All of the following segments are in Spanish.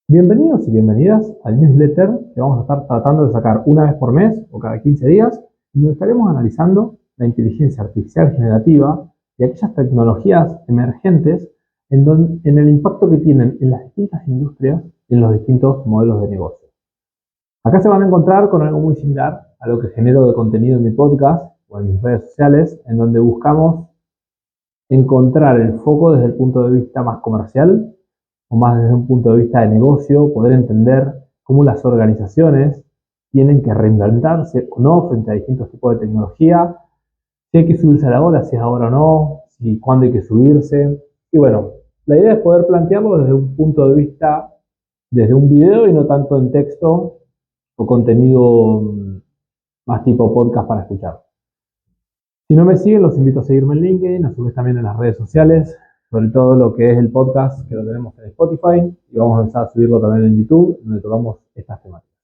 Bienvenidos y bienvenidas al newsletter que vamos a estar tratando de sacar una vez por mes o cada 15 días, donde estaremos analizando la inteligencia artificial generativa y aquellas tecnologías emergentes en el impacto que tienen en las distintas industrias y en los distintos modelos de negocio. Acá se van a encontrar con algo muy similar a lo que genero de contenido en mi podcast o en mis redes sociales, en donde buscamos encontrar el foco desde el punto de vista más comercial o más desde un punto de vista de negocio, poder entender cómo las organizaciones tienen que reinventarse o no frente a distintos tipos de tecnología, si hay que subirse a la ola, si es ahora o no, si cuándo hay que subirse. Y bueno, la idea es poder plantearlo desde un punto de vista, desde un video y no tanto en texto o contenido más tipo podcast para escuchar. Si no me siguen, los invito a seguirme en LinkedIn, a su vez también en las redes sociales, sobre todo lo que es el podcast, que lo tenemos en Spotify, y vamos a empezar a subirlo también en YouTube, donde tocamos estas temáticas.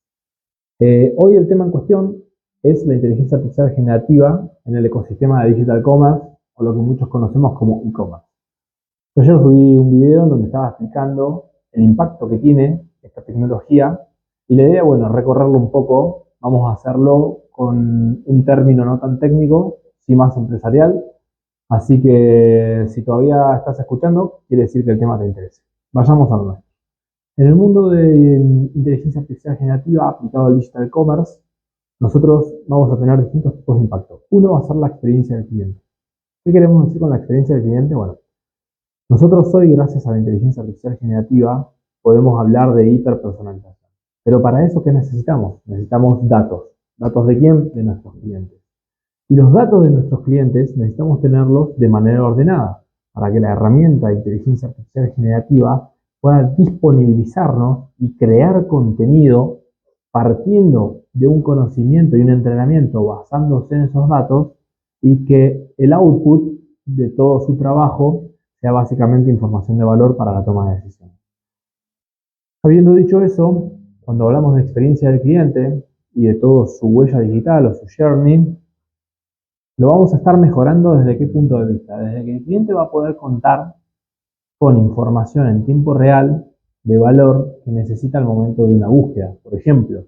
Hoy el tema en cuestión es la inteligencia artificial generativa en el ecosistema de Digital Commerce, o lo que muchos conocemos como e-commerce. Yo ayer subí un video en donde estaba explicando el impacto que tiene esta tecnología, y la idea, bueno, recorrerlo un poco. Vamos a hacerlo con un término no tan técnico, sí más empresarial. Así que si todavía estás escuchando, quiere decir que el tema te interesa. Vayamos a lo. En el mundo de inteligencia artificial generativa aplicado al digital commerce, nosotros vamos a tener distintos tipos de impacto. Uno va a ser la experiencia del cliente. ¿Qué queremos decir con la experiencia del cliente? Bueno, nosotros hoy, gracias a la inteligencia artificial generativa, podemos hablar de hiperpersonalización. Pero para eso, ¿qué necesitamos? Necesitamos datos. ¿Datos de quién? De nuestros clientes. Y los datos de nuestros clientes necesitamos tenerlos de manera ordenada para que la herramienta de inteligencia artificial generativa pueda disponibilizarnos y crear contenido partiendo de un conocimiento y un entrenamiento basándose en esos datos, y que el output de todo su trabajo sea básicamente información de valor para la toma de decisiones. Habiendo dicho eso, cuando hablamos de experiencia del cliente y de todo su huella digital o su journey, lo vamos a estar mejorando desde qué punto de vista. Desde que el cliente va a poder contar con información en tiempo real de valor que necesita al momento de una búsqueda. Por ejemplo,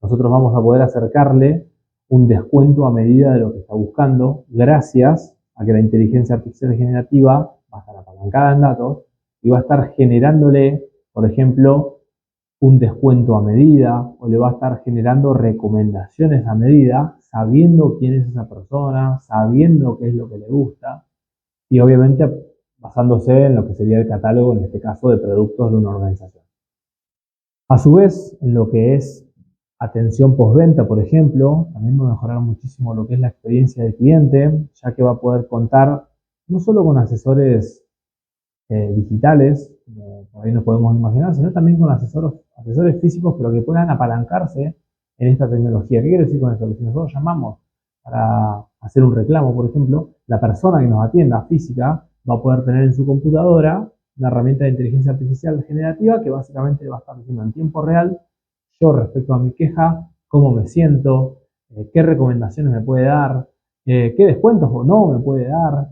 nosotros vamos a poder acercarle un descuento a medida de lo que está buscando, gracias a que la inteligencia artificial generativa va a estar apalancada en datos y va a estar generándole, por ejemplo, un descuento a medida, o le va a estar generando recomendaciones a medida, sabiendo quién es esa persona, sabiendo qué es lo que le gusta, y obviamente basándose en lo que sería el catálogo, en este caso, de productos de una organización. A su vez, en lo que es atención postventa, por ejemplo, también va a mejorar muchísimo lo que es la experiencia del cliente, ya que va a poder contar no solo con asesores digitales, como por ahí nos podemos imaginar, sino también con asesores físicos, pero que puedan apalancarse en esta tecnología. ¿Qué quiere decir con esto? Que si nosotros llamamos para hacer un reclamo, por ejemplo, la persona que nos atienda física va a poder tener en su computadora una herramienta de inteligencia artificial generativa que básicamente va a estar diciendo en tiempo real, yo respecto a mi queja, cómo me siento, qué recomendaciones me puede dar, qué descuentos o no me puede dar,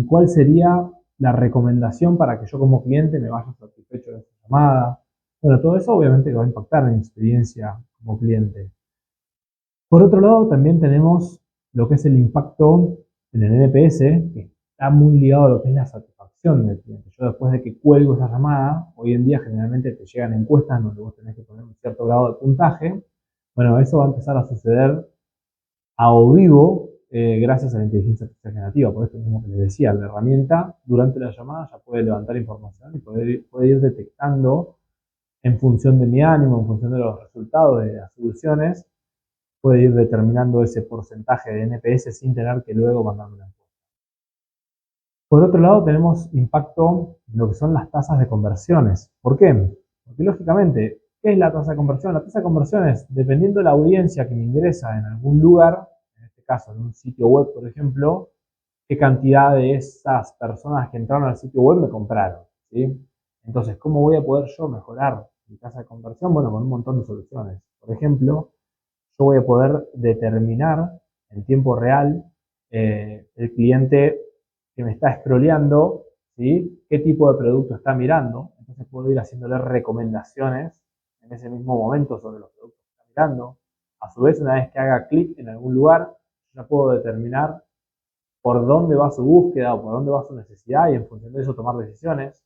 cuál sería la recomendación para que yo como cliente me vaya satisfecho de esa llamada. Bueno, todo eso obviamente va a impactar en mi experiencia como cliente. Por otro lado, también tenemos lo que es el impacto en el NPS, que está muy ligado a lo que es la satisfacción del cliente. Yo, después de que cuelgo esa llamada, hoy en día generalmente te llegan encuestas donde vos tenés que poner un cierto grado de puntaje. Bueno, eso va a empezar a suceder a o vivo, gracias a la inteligencia artificial generativa. Por esto mismo que les decía, la herramienta durante la llamada ya puede levantar información y puede ir detectando, en función de mi ánimo, en función de los resultados de las soluciones, puede ir determinando ese porcentaje de NPS sin tener que luego mandarme una encuesta. Por otro lado, tenemos impacto en lo que son las tasas de conversiones. ¿Por qué? Porque lógicamente, ¿qué es la tasa de conversión? La tasa de conversión es, dependiendo de la audiencia que me ingresa en algún lugar, en este caso en un sitio web, por ejemplo, qué cantidad de esas personas que entraron al sitio web me compraron, ¿sí? Entonces, ¿cómo voy a poder yo mejorar mi tasa de conversión? Bueno, con un montón de soluciones. Por ejemplo, yo voy a poder determinar en tiempo real el cliente que me está scrolleando, ¿sí? Qué tipo de producto está mirando. entonces puedo ir haciéndole recomendaciones en ese mismo momento sobre los productos que está mirando. A su vez, una vez que haga clic en algún lugar, ya puedo determinar por dónde va su búsqueda o por dónde va su necesidad y en función de eso tomar decisiones.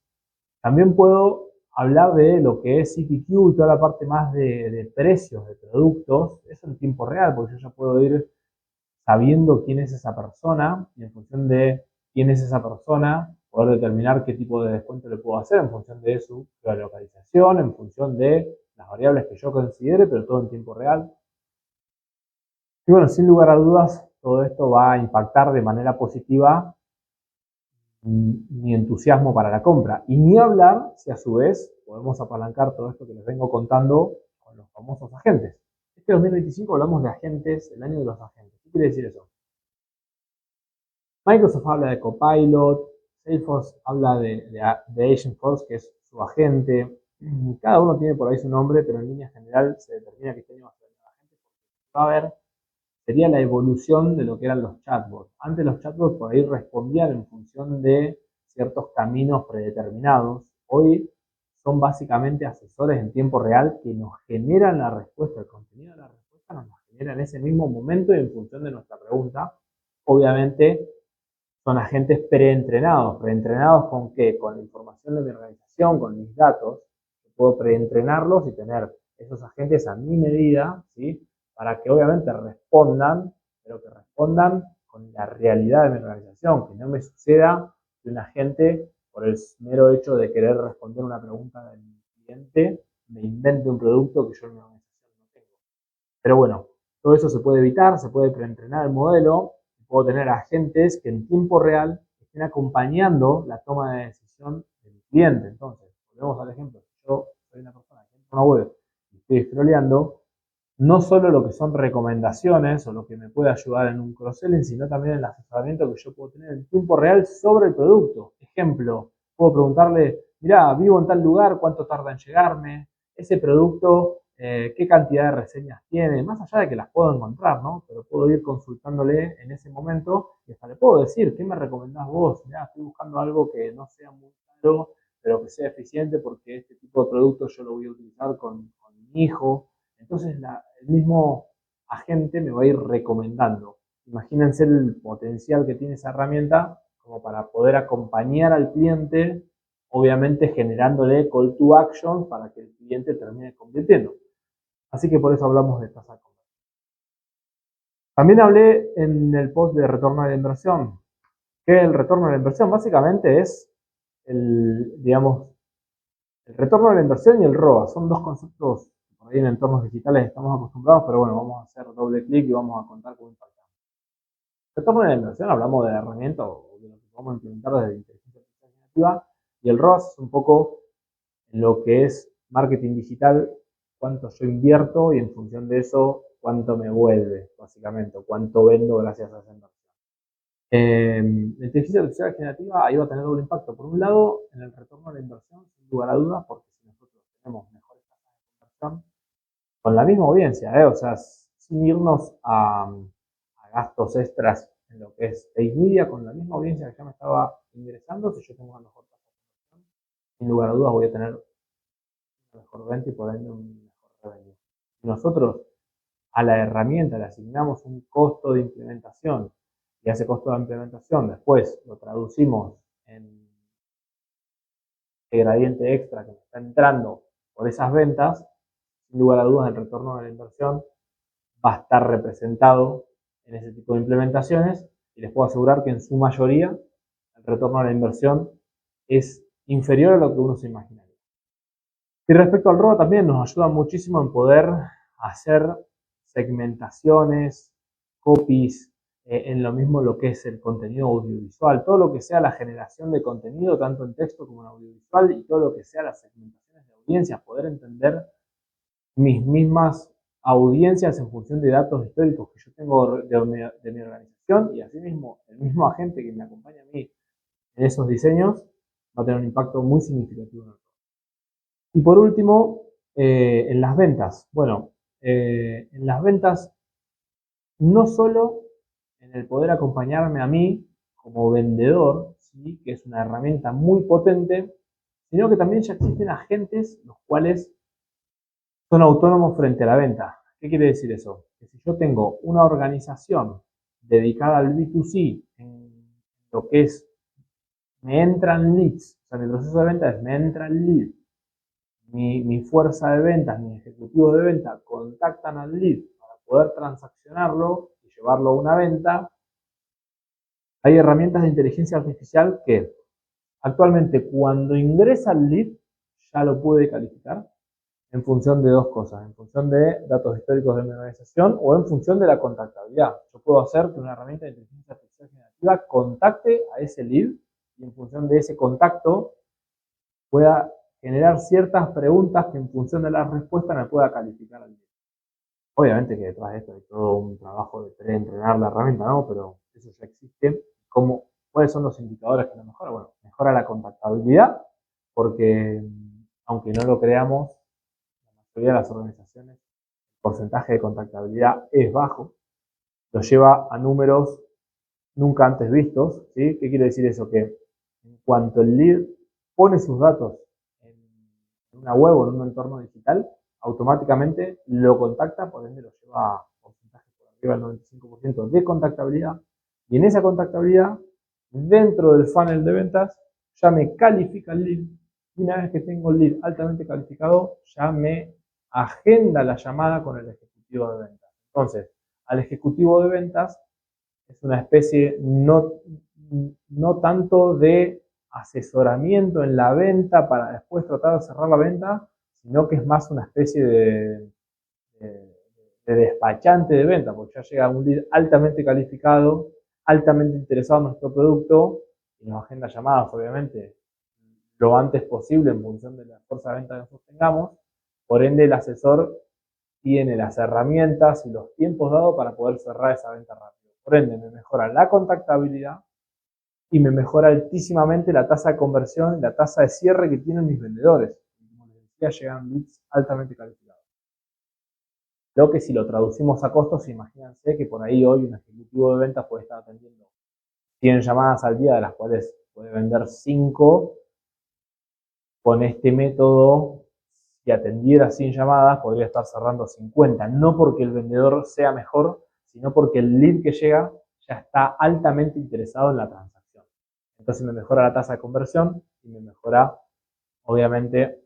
También puedo hablar de lo que es CPQ y toda la parte más de precios de productos, eso en tiempo real, porque yo ya puedo ir sabiendo quién es esa persona y en función de quién es esa persona, poder determinar qué tipo de descuento le puedo hacer en función de su geolocalización, en función de las variables que yo considere, pero todo en tiempo real. Y bueno, sin lugar a dudas, todo esto va a impactar de manera positiva mi entusiasmo para la compra. Y ni hablar si a su vez podemos apalancar todo esto que les vengo contando con los famosos agentes. Este 2025 hablamos de agentes, el año de los agentes. ¿Qué quiere decir eso? Microsoft habla de Copilot, Salesforce habla de Agentforce, que es su agente. Cada uno tiene por ahí su nombre, pero en línea general se determina que este año va a ser el agente. Va a haber, sería la evolución de lo que eran los chatbots. Antes los chatbots por ahí respondían en función de ciertos caminos predeterminados. Hoy son básicamente asesores en tiempo real que nos generan la respuesta. El contenido de la respuesta nos la genera en ese mismo momento y en función de nuestra pregunta. Obviamente son agentes preentrenados. ¿Preentrenados con qué? Con la información de mi organización, con mis datos. Puedo preentrenarlos y tener esos agentes a mi medida, ¿sí? Para que obviamente respondan, pero que respondan con la realidad de mi organización, que no me suceda que un agente, por el mero hecho de querer responder una pregunta del cliente, me invente un producto que yo en mi organización no tengo. Pero bueno, todo eso se puede evitar, se puede preentrenar el modelo, puedo tener agentes que en tiempo real estén acompañando la toma de decisión del cliente. Entonces, volvemos al ejemplo, yo soy una persona que entra a una web y estoy scrolleando, no solo lo que son recomendaciones o lo que me puede ayudar en un cross-selling, sino también el asesoramiento que yo puedo tener en tiempo real sobre el producto. Ejemplo, puedo preguntarle, mirá, vivo en tal lugar, ¿cuánto tarda en llegarme? Ese producto, qué cantidad de reseñas tiene, más allá de que las puedo encontrar, ¿no? Pero puedo ir consultándole en ese momento y hasta le puedo decir, ¿qué me recomendás vos? Mirá, estoy buscando algo que no sea muy caro, pero que sea eficiente porque este tipo de producto yo lo voy a utilizar con mi hijo. Entonces el mismo agente me va a ir recomendando. Imagínense el potencial que tiene esa herramienta como para poder acompañar al cliente, obviamente generándole call to action para que el cliente termine convirtiendo. Así que por eso hablamos de tasa de conversión. También hablé en el post de retorno de la inversión, que el retorno de la inversión básicamente es digamos, el retorno de la inversión y el ROA. Son dos conceptos que por ahí en entornos digitales estamos acostumbrados, pero bueno, vamos a hacer doble clic y vamos a contar cómo impactamos. Retorno de la inversión, hablamos de herramientas o de lo que vamos a implementar desde inteligencia artificial generativa, y el ROAS es un poco lo que es marketing digital, cuánto yo invierto y en función de eso, cuánto me vuelve, básicamente, o cuánto vendo gracias a esa inversión. La inteligencia artificial generativa ahí va a tener doble impacto. Por un lado, en el retorno de la inversión, sin lugar a dudas, porque si nosotros tenemos mejores tasas de conversión, con la misma audiencia, o sea, sin irnos a gastos extras en lo que es paid media, con la misma audiencia que ya me estaba ingresando, si yo tengo una mejor tasa de conversión, sin lugar a dudas voy a tener una mejor venta y por ende un mejor revenue. Si nosotros a la herramienta le asignamos un costo de implementación y a ese costo de implementación después lo traducimos en el gradiente extra que me está entrando por esas ventas, sin lugar a dudas el retorno de la inversión va a estar representado en ese tipo de implementaciones y les puedo asegurar que en su mayoría el retorno de la inversión es inferior a lo que uno se imaginaría. Y respecto al ROA también nos ayuda muchísimo en poder hacer segmentaciones, copies, en lo mismo lo que es el contenido audiovisual, todo lo que sea la generación de contenido, tanto en texto como en audiovisual, y todo lo que sea las segmentaciones de audiencias, poder entender mis mismas audiencias en función de datos históricos que yo tengo de mi organización y asimismo el mismo agente que me acompaña a mí en esos diseños va a tener un impacto muy significativo en el. Y por último, en las ventas. Bueno, en las ventas no solo en el poder acompañarme a mí como vendedor, ¿sí? Que es una herramienta muy potente, sino que también ya existen agentes los cuales son autónomos frente a la venta. ¿Qué quiere decir eso? Que si yo tengo una organización dedicada al B2C, en lo que es, me entran leads, o sea, mi proceso de venta es, me entra el lead, mi fuerza de ventas, mis ejecutivos de venta contactan al lead para poder transaccionarlo y llevarlo a una venta. Hay herramientas de inteligencia artificial que actualmente cuando ingresa el lead ya lo puede calificar en función de dos cosas, en función de datos históricos de mi organización o en función de la contactabilidad. Yo puedo hacer que una herramienta de inteligencia artificial generativa contacte a ese lead y en función de ese contacto pueda generar ciertas preguntas que en función de la respuesta me pueda calificar al lead. Obviamente que detrás de esto hay todo un trabajo de pre-entrenar la herramienta, ¿no? Pero eso ya existe. ¿Cuáles son los indicadores que lo mejoran? Bueno, mejora la contactabilidad, porque aunque no lo creamos, la mayoría de las organizaciones, el porcentaje de contactabilidad es bajo, lo lleva a números nunca antes vistos, ¿sí? ¿Qué quiere decir eso? Que en cuanto el lead pone sus datos en una web o en un entorno digital, automáticamente lo contacta, por ende lo lleva a porcentaje por arriba del 95% de contactabilidad. Y en esa contactabilidad, dentro del funnel de ventas, ya me califica el lead. Y una vez que tengo el lead altamente calificado, ya me agenda la llamada con el ejecutivo de ventas. Entonces, al ejecutivo de ventas es una especie no tanto de asesoramiento en la venta para después tratar de cerrar la venta, sino que es más una especie de despachante de venta, porque ya llega un lead altamente calificado, altamente interesado en nuestro producto y nos agenda llamadas, obviamente, lo antes posible en función de la fuerza de venta que nosotros tengamos. Por ende, el asesor tiene las herramientas y los tiempos dados para poder cerrar esa venta rápido. Por ende, me mejora la contactabilidad y me mejora altísimamente la tasa de conversión y la tasa de cierre que tienen mis vendedores. Como les decía, llegan leads altamente calificados. Lo que si lo traducimos a costos, imagínense que por ahí hoy un ejecutivo de ventas puede estar atendiendo 100 llamadas al día, de las cuales puede vender 5. Con este método, si atendiera 100 llamadas, podría estar cerrando 50. No porque el vendedor sea mejor, sino porque el lead que llega ya está altamente interesado en la transacción. Entonces me mejora la tasa de conversión y me mejora, obviamente,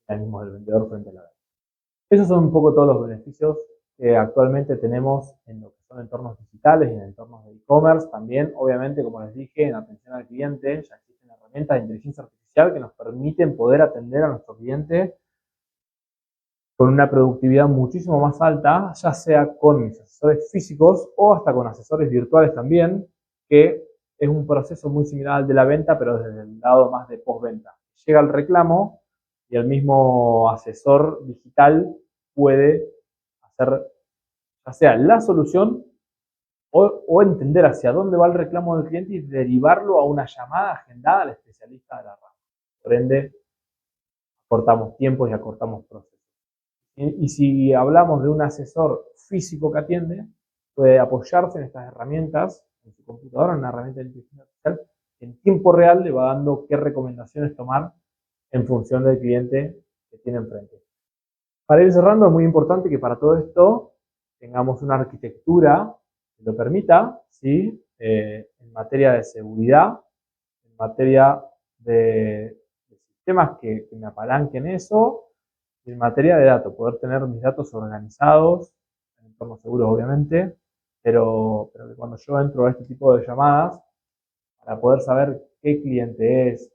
el ánimo del vendedor frente a la venta. Esos son un poco todos los beneficios que actualmente tenemos en lo que son entornos digitales y en entornos de e-commerce. También, obviamente, como les dije, en atención al cliente ya existen herramientas de inteligencia artificial que nos permiten poder atender a nuestro cliente con una productividad muchísimo más alta, ya sea con mis asesores físicos o hasta con asesores virtuales también, que es un proceso muy similar al de la venta, pero desde el lado más de postventa. Llega el reclamo y el mismo asesor digital puede hacer ya sea la solución o entender hacia dónde va el reclamo del cliente y derivarlo a una llamada agendada al especialista de la rama. Por ende, acortamos tiempos y acortamos procesos. Y si hablamos de un asesor físico que atiende, puede apoyarse en estas herramientas, en su computadora, en una herramienta de inteligencia artificial, en tiempo real le va dando qué recomendaciones tomar en función del cliente que tiene enfrente. Para ir cerrando, es muy importante que para todo esto tengamos una arquitectura que lo permita, ¿sí? En materia de seguridad, en materia de sistemas que me apalanquen eso, y en materia de datos, poder tener mis datos organizados, en entornos seguros obviamente, pero que cuando yo entro a este tipo de llamadas, para poder saber qué cliente es,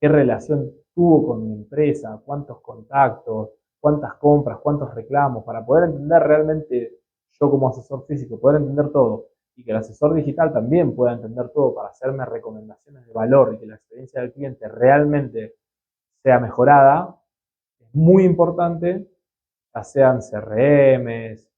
qué relación tuvo con mi empresa, cuántos contactos, cuántas compras, cuántos reclamos, para poder entender realmente yo como asesor físico, poder entender todo y que el asesor digital también pueda entender todo para hacerme recomendaciones de valor y que la experiencia del cliente realmente sea mejorada, es muy importante, ya sean CRMs,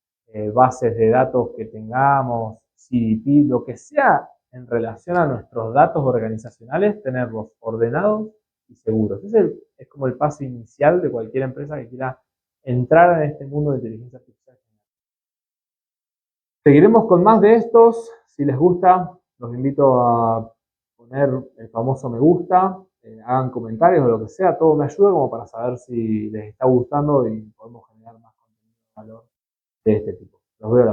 bases de datos que tengamos, CDP, lo que sea en relación a nuestros datos organizacionales, tenerlos ordenados y seguros. Ese es como el paso inicial de cualquier empresa que quiera entrar en este mundo de inteligencia artificial. Seguiremos con más de estos. Si les gusta, los invito a poner el famoso me gusta, hagan comentarios o lo que sea, todo me ayuda como para saber si les está gustando y podemos generar más contenido de valor de este tipo. Los veo la próxima.